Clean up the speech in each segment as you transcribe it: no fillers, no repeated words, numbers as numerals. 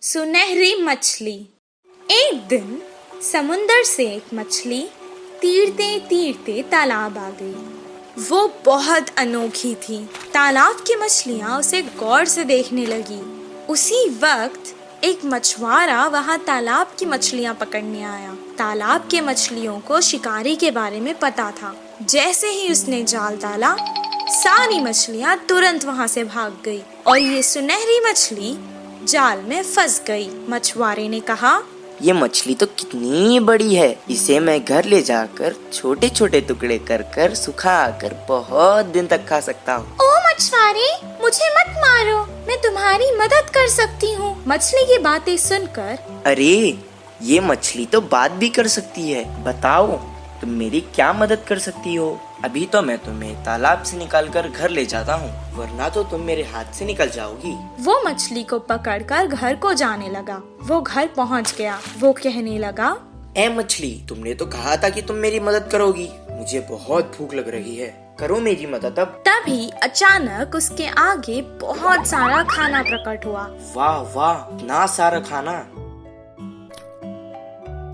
सुनहरी मछली। एक दिन समुंदर से एक मछली तीरते तीरते तालाब आ गई। वो बहुत अनोखी थी। तालाब की मछलियाँ उसे गौर से देखने लगी। उसी वक्त एक मछुआरा वहाँ तालाब की मछलियाँ पकड़ने आया। तालाब के मछलियों को शिकारी के बारे में पता था। जैसे ही उसने जाल डाला, सारी मछलियाँ तुरंत वहाँ से भाग गई और ये सुनहरी मछली जाल में फंस गई। मछुआरे ने कहा, ये मछली तो कितनी बड़ी है, इसे मैं घर ले जाकर छोटे छोटे टुकड़े कर कर सुखा कर बहुत दिन तक खा सकता हूँ। ओ मछुआरे, मुझे मत मारो, मैं तुम्हारी मदद कर सकती हूँ। मछली की बातें सुनकर, अरे ये मछली तो बात भी कर सकती है, बताओ तुम मेरी क्या मदद कर सकती हो? अभी तो मैं तुम्हें तालाब से निकालकर घर ले जाता हूँ, वरना तो तुम मेरे हाथ से निकल जाओगी। वो मछली को पकड़कर घर को जाने लगा। वो घर पहुँच गया। वो कहने लगा, ए मछली, तुमने तो कहा था कि तुम मेरी मदद करोगी। मुझे बहुत भूख लग रही है, करो मेरी मदद अब। तभी अचानक उसके आगे बहुत सारा खाना प्रकट हुआ। वाह वाह, इतना सारा खाना!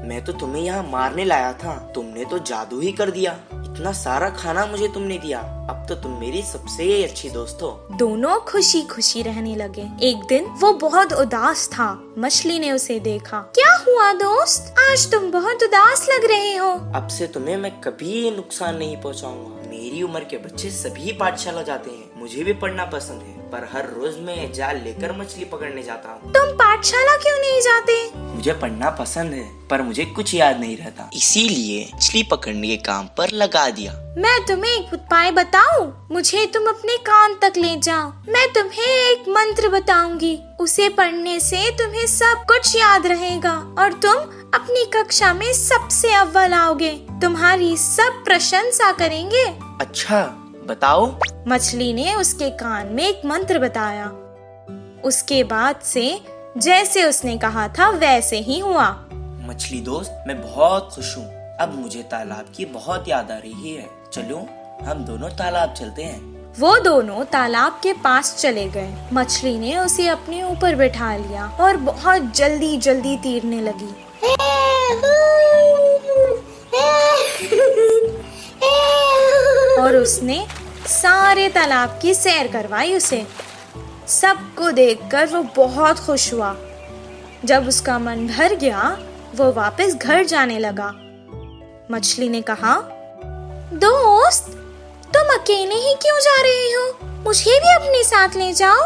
मैं तो तुम्हें यहाँ मारने लाया था, तुमने तो जादू ही कर दिया। इतना सारा खाना मुझे तुमने दिया, अब तो तुम मेरी सबसे अच्छी दोस्त हो। दोनों खुशी खुशी रहने लगे। एक दिन वो बहुत उदास था। मछली ने उसे देखा। क्या हुआ दोस्त, आज तुम बहुत उदास लग रहे हो। अब से तुम्हें मैं कभी नुकसान नहीं पहुँचाऊंगा। मेरी उम्र के बच्चे सभी पाठशाला जाते हैं, मुझे भी पढ़ना पसंद है, पर हर रोज मैं जाल लेकर मछली पकड़ने जाता हूँ। तुम पाठशाला क्यों नहीं जाते? मुझे पढ़ना पसंद है, पर मुझे कुछ याद नहीं रहता, इसीलिए मछली पकड़ने के काम पर लगा दिया। मैं तुम्हें एक उपाय बताऊं? मुझे तुम अपने कान तक ले जाओ। मैं तुम्हें एक मंत्र बताऊंगी, उसे पढ़ने से तुम्हें सब कुछ याद रहेगा और तुम अपनी कक्षा में सबसे अव्वल आओगे। तुम्हारी सब प्रशंसा करेंगे। अच्छा, बताओ। मछली ने उसके कान में एक मंत्र बताया। उसके बाद से जैसे उसने कहा था वैसे ही हुआ। मछली दोस्त, मैं बहुत खुश हूँ। अब मुझे तालाब की बहुत याद आ रही है। चलो हम दोनों तालाब चलते हैं। वो दोनों तालाब के पास चले गए। मछली ने उसे अपने ऊपर बैठा लिया और बहुत जल्दी जल्दी तैरने लगी। और उसने सारे तालाब की सैर करवाई उसे। सबको देखकर वो बहुत खुश हुआ। जब उसका मन भर गया, वो वापस घर जाने लगा। मछली ने कहा, दोस्त, तुम अकेले ही क्यों जा रहे हो? मुझे भी अपने साथ ले जाओ।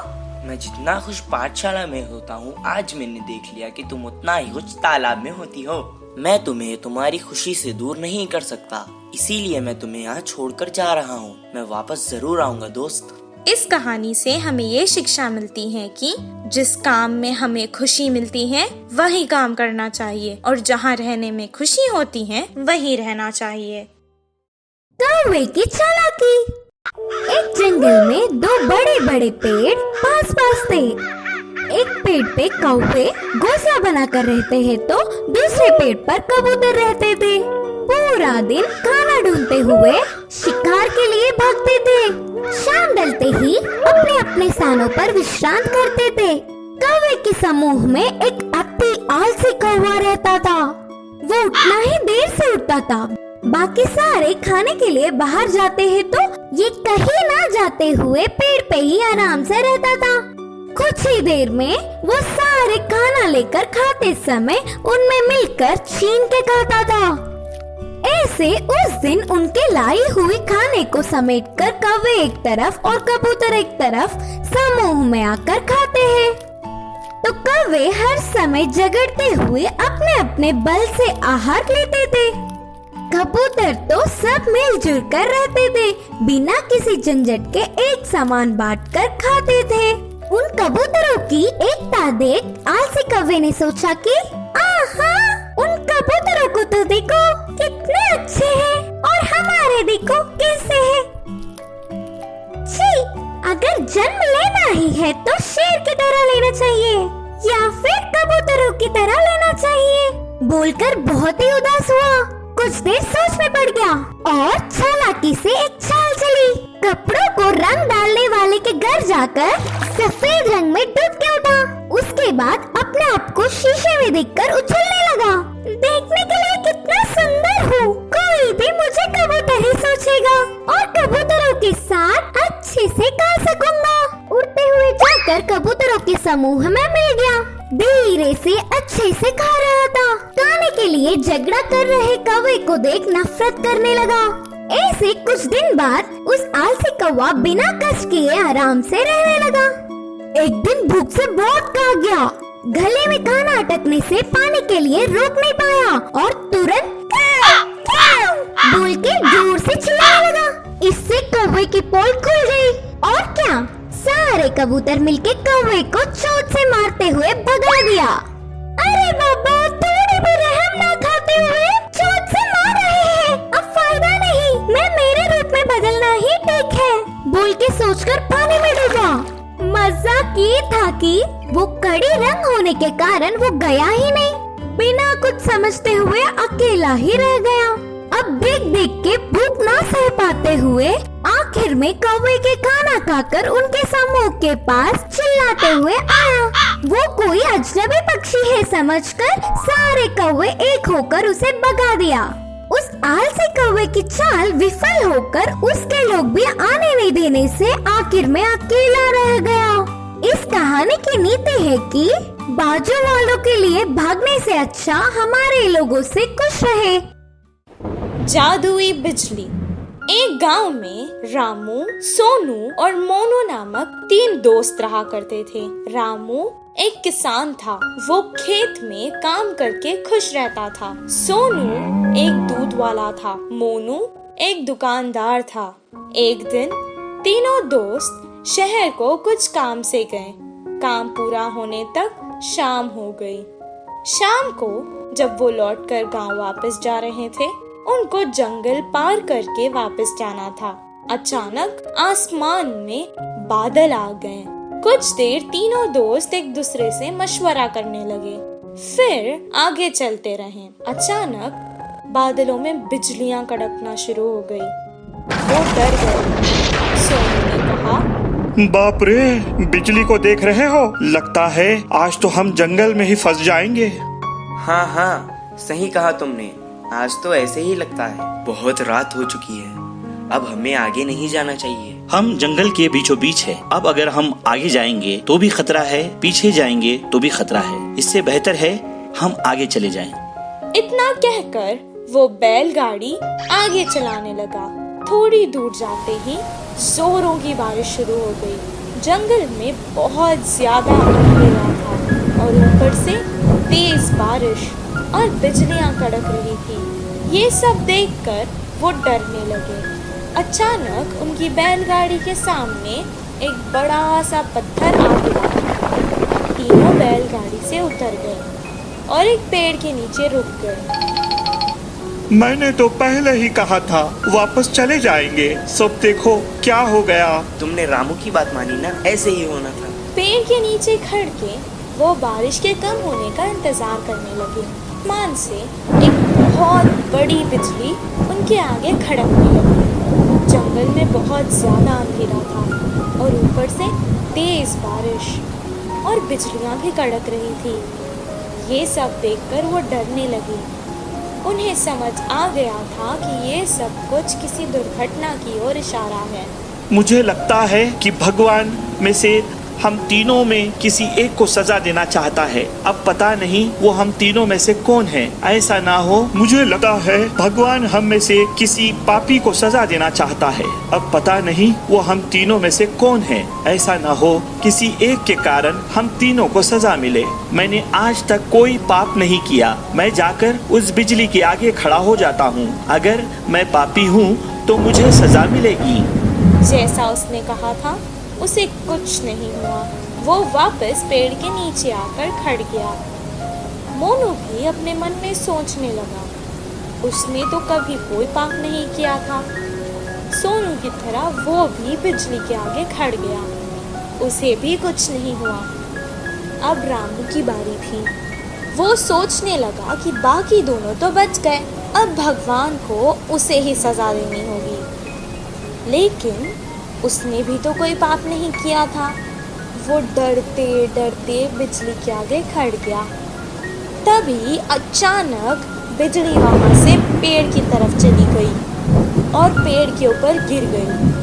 मैं जितना खुश पाठशाला में होता हूँ, आज मैंने देख लिया कि तुम उतना ही खुश तालाब में होती हो। मैं तुम्हें तुम्हारी खुशी से दूर नहीं कर सकता, इसीलिए मैं तुम्हें यहाँ छोड़कर जा रहा हूँ। मैं वापस जरूर आऊँगा दोस्त। इस कहानी से हमें ये शिक्षा मिलती है कि जिस काम में हमें खुशी मिलती है वही काम करना चाहिए और जहाँ रहने में खुशी होती है वही रहना चाहिए। कौवे की चालाकी। एक जंगल में दो बड़े बड़े पेड़ पास पास थे। एक पेड़ पे कौवे घोंसला बनाकर रहते हैं तो दूसरे पेड़ पर कबूतर रहते थे। पूरा दिन खाना ढूंढते हुए शिकार के लिए भागते थे। शाम ढलते ही अपने अपने स्थानों पर विश्राम करते थे। कौवे के समूह में एक अति आलसी कौवा रहता था। वो उठना ही देर से उठता था। बाकी सारे खाने के लिए बाहर जाते हैं तो ये कहीं ना जाते हुए पेड़ पे ही आराम से रहता था। कुछ ही देर में वो सारे खाना लेकर खाते समय उनमें मिलकर छीन के खाता था। ऐसे उस दिन उनके लाई हुई खाने को समेटकर कौवे एक तरफ और कबूतर एक तरफ समूह में आकर खाते हैं। तो कौवे हर समय झगड़ते हुए अपने अपने बल से आहार लेते थे। कबूतर तो सब मिलजुल कर रहते थे, बिना किसी झंझट के एक सामान बांटकर खाते थे। उन कबूतरों की एकता देख आलसी कौवे ने सोचा कि आहा, उन कबूतरों को तो देखो कितने अच्छे हैं और हमारे देखो कैसे हैं। छी, अगर जन्म लेना ही है तो शेर की तरह लेना चाहिए या फिर कबूतरों की तरह लेना चाहिए। बोलकर बहुत ही उदास हुआ। कुछ देर सोच में पड़ गया और चालाकी से एक चाल चली। कपड़ों को रंग डालने वाले के घर जाकर सफेद रंग में डूब के उठा। उसके बाद अपने आप को शीशे में देखकर उछलने लगा। देखने के लिए कितना सुंदर हूँ, कोई भी मुझे कबूतर ही सोचेगा और कबूतरों के साथ अच्छे से गा सकूंगा। उड़ते हुए जाकर कबूतरों के समूह में मिल गया। धीरे से अच्छे से गा रहा था। गाने के लिए झगड़ा कर रहे कौवे को देख नफरत करने लगा। ऐसे कुछ दिन बाद उस आलसी कौवा बिना कष्ट किए आराम से रहने लगा। एक दिन भूख से बहुत भाग गया। गले में खाना अटकने से पानी के लिए रोक नहीं पाया और तुरंत बोल के जोर से चिल्लाने लगा। इससे कौवे की पोल खुल गई और क्या, सारे कबूतर मिलके कौवे को चोट से मारते हुए भगा दिया। अरे बाबा, थोड़ी भी रहम ना खाते हुए चोट से मार रहे हैं। अब फायदा नहीं, मैं मेरे रूप में बदलना ही ठीक है, बोल के सोचकर पानी में डूबा। मजाक ये था कि वो कड़ी रंग होने के कारण वो गया ही नहीं। बिना कुछ समझते हुए अकेला ही रह गया। अब देख देख के भूख ना सह पाते हुए आखिर में कौवे के खाना खाकर उनके समूह के पास चिल्लाते हुए आया। वो कोई अजनबी पक्षी है समझकर सारे कौवे एक होकर उसे भगा दिया। उस आलसी कौवे की चाल विफल होकर उसके लोग भी आने नहीं देने से आखिर में अकेला रह गया। इस कहानी की नीति है कि बाजू वालों के लिए भागने से अच्छा हमारे लोगों से खुश रहे। जादुई बिजली। एक गांव में रामू, सोनू और मोनू नामक 3 दोस्त रहा करते थे। रामू एक किसान था, वो खेत में काम करके खुश रहता था। सोनू एक दूध वाला था, मोनू एक दुकानदार था। एक दिन तीनों दोस्त शहर को कुछ काम से गए। काम पूरा होने तक शाम हो गई। शाम को जब वो लौटकर गांव वापस जा रहे थे, उनको जंगल पार करके वापस जाना था। अचानक आसमान में बादल आ गए। कुछ देर तीनों दोस्त एक दूसरे से मशवरा करने लगे, फिर आगे चलते रहे। अचानक बादलों में बिजलियां कड़कना शुरू हो गई। वो डर गए। सोनू ने कहा, बाप रे, बिजली को देख रहे हो? लगता है आज तो हम जंगल में ही फंस जाएंगे। हाँ हाँ, सही कहा तुमने। आज तो ऐसे ही लगता है। बहुत रात हो चुकी है, अब हमें आगे नहीं जाना चाहिए। हम जंगल के बीचों बीच है। अब अगर हम आगे जाएंगे तो भी खतरा है, पीछे जाएंगे तो भी खतरा है। इससे बेहतर है हम आगे चले जाएं। इतना कहकर वो बैलगाड़ी आगे चलाने लगा। थोड़ी दूर जाते ही जोरों की बारिश शुरू हो गई। जंगल में बहुत ज्यादा अंधेरा था और ऊपर से तेज बारिश और बिजलियां कड़क रही थी। ये सब देखकर वो डरने लगे। अचानक उनकी बैलगाड़ी के सामने एक बड़ा सा पत्थर आ गिरा। तीनों बैलगाड़ी से उतर गए और एक पेड़ के नीचे रुक गए। मैंने तो पहले ही कहा था वापस चले जाएंगे। सब देखो क्या हो गया। तुमने रामू की बात मानी ना, ऐसे ही होना था। पेड़ के नीचे खड़ के वो बारिश के कम होने का इंतजार करने लगे। आसमान से एक बहुत बड़ी बिजली उनके आगे खड़कने लगी। जंगल में बहुत ज्यादा अंधेरा था और ऊपर से तेज बारिश और बिजलियां भी कड़क रही थी। ये सब देखकर वो डरने लगे। उन्हें समझ आ गया था कि ये सब कुछ किसी दुर्घटना की ओर इशारा है। मुझे लगता है कि भगवान में से हम तीनों में किसी एक को सजा देना चाहता है। अब पता नहीं वो हम तीनों में से कौन है। ऐसा ना हो, मुझे लगता है भगवान हम में से किसी पापी को सजा देना चाहता है। अब पता नहीं वो हम तीनों में से कौन है। ऐसा ना हो किसी एक के कारण हम तीनों को सजा मिले। मैंने आज तक कोई पाप नहीं किया। मैं जाकर उस बिजली के आगे खड़ा हो जाता हूँ। अगर मैं पापी हूँ तो मुझे सजा मिलेगी। जैसा उसने कहा था उसे कुछ नहीं हुआ। वो वापस पेड़ के नीचे आकर खड़ गया। मोनू भी अपने मन में सोचने लगा, उसने तो कभी कोई पाप नहीं किया था। सोनू की तरह वो भी बिजली के आगे खड़ गया, उसे भी कुछ नहीं हुआ। अब रामू की बारी थी। वो सोचने लगा कि बाकी दोनों तो बच गए, अब भगवान को उसे ही सजा देनी होगी। लेकिन उसने भी तो कोई पाप नहीं किया था। वो डरते डरते बिजली के आगे खड़ गया। तभी अचानक बिजली वहां से पेड़ की तरफ चली गई और पेड़ के ऊपर गिर गई।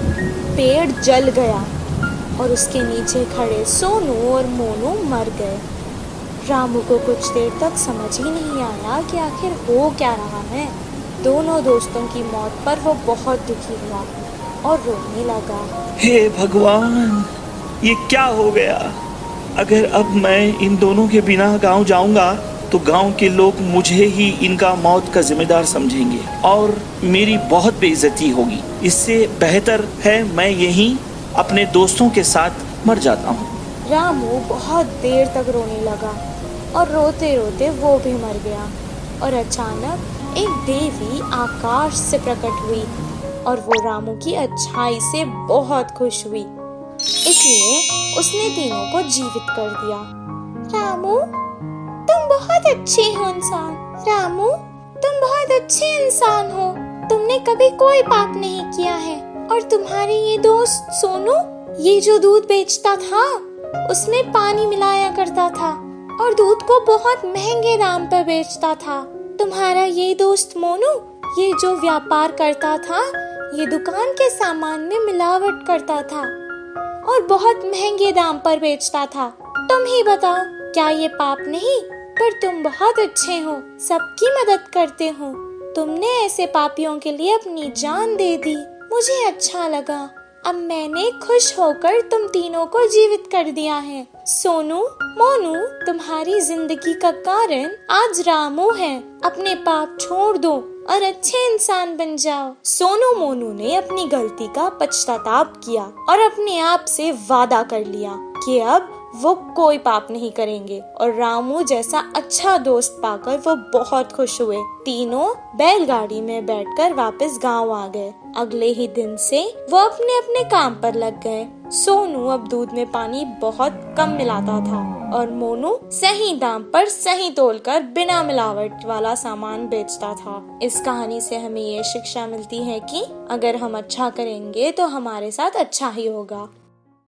पेड़ जल गया और उसके नीचे खड़े सोनू और मोनू मर गए। रामू को कुछ देर तक समझ ही नहीं आया कि आखिर हो क्या रहा है। दोनों दोस्तों की मौत पर वो बहुत दुखी हुआ और रोने लगा। हे भगवान, ये क्या हो गया? अगर अब मैं इन दोनों के बिना गांव जाऊंगा तो गांव के लोग मुझे ही इनका मौत का जिम्मेदार समझेंगे और मेरी बहुत बेइज्जती होगी। इससे बेहतर है मैं यहीं अपने दोस्तों के साथ मर जाता हूँ। रामू बहुत देर तक रोने लगा और रोते रोते वो भी मर गया। और अचानक एक देवी आकाश से प्रकट हुई और वो रामू की अच्छाई से बहुत खुश हुई, इसलिए उसने तीनों को जीवित कर दिया। रामू, तुम बहुत अच्छे हो इंसान। रामू, तुम बहुत अच्छे इंसान हो। तुमने कभी कोई पाप नहीं किया है। और तुम्हारे ये दोस्त सोनू, ये जो दूध बेचता था उसमें पानी मिलाया करता था और दूध को बहुत महंगे दाम पर बेचता था। तुम्हारा ये दोस्त मोनू, ये जो व्यापार करता था, ये दुकान के सामान में मिलावट करता था और बहुत महंगे दाम पर बेचता था। तुम ही बताओ, क्या ये पाप नहीं? पर तुम बहुत अच्छे हो, सबकी मदद करते हो। तुमने ऐसे पापियों के लिए अपनी जान दे दी। मुझे अच्छा लगा। अब मैंने खुश होकर तुम तीनों को जीवित कर दिया है। सोनू, मोनू, तुम्हारी जिंदगी का कारण आज रामू है। अपने पाप छोड़ दो और अच्छे इंसान बन जाओ। सोनू मोनू ने अपनी गलती का पश्चाताप किया और अपने आप से वादा कर लिया कि अब वो कोई पाप नहीं करेंगे। और रामू जैसा अच्छा दोस्त पाकर वो बहुत खुश हुए। तीनों बैलगाड़ी में बैठकर वापस गांव आ गए। अगले ही दिन से वो अपने अपने काम पर लग गए। सोनू अब दूध में पानी बहुत कम मिलाता था और मोनू सही दाम पर सही तोलकर बिना मिलावट वाला सामान बेचता था। इस कहानी से हमें ये शिक्षा मिलती है कि अगर हम अच्छा करेंगे तो हमारे साथ अच्छा ही होगा।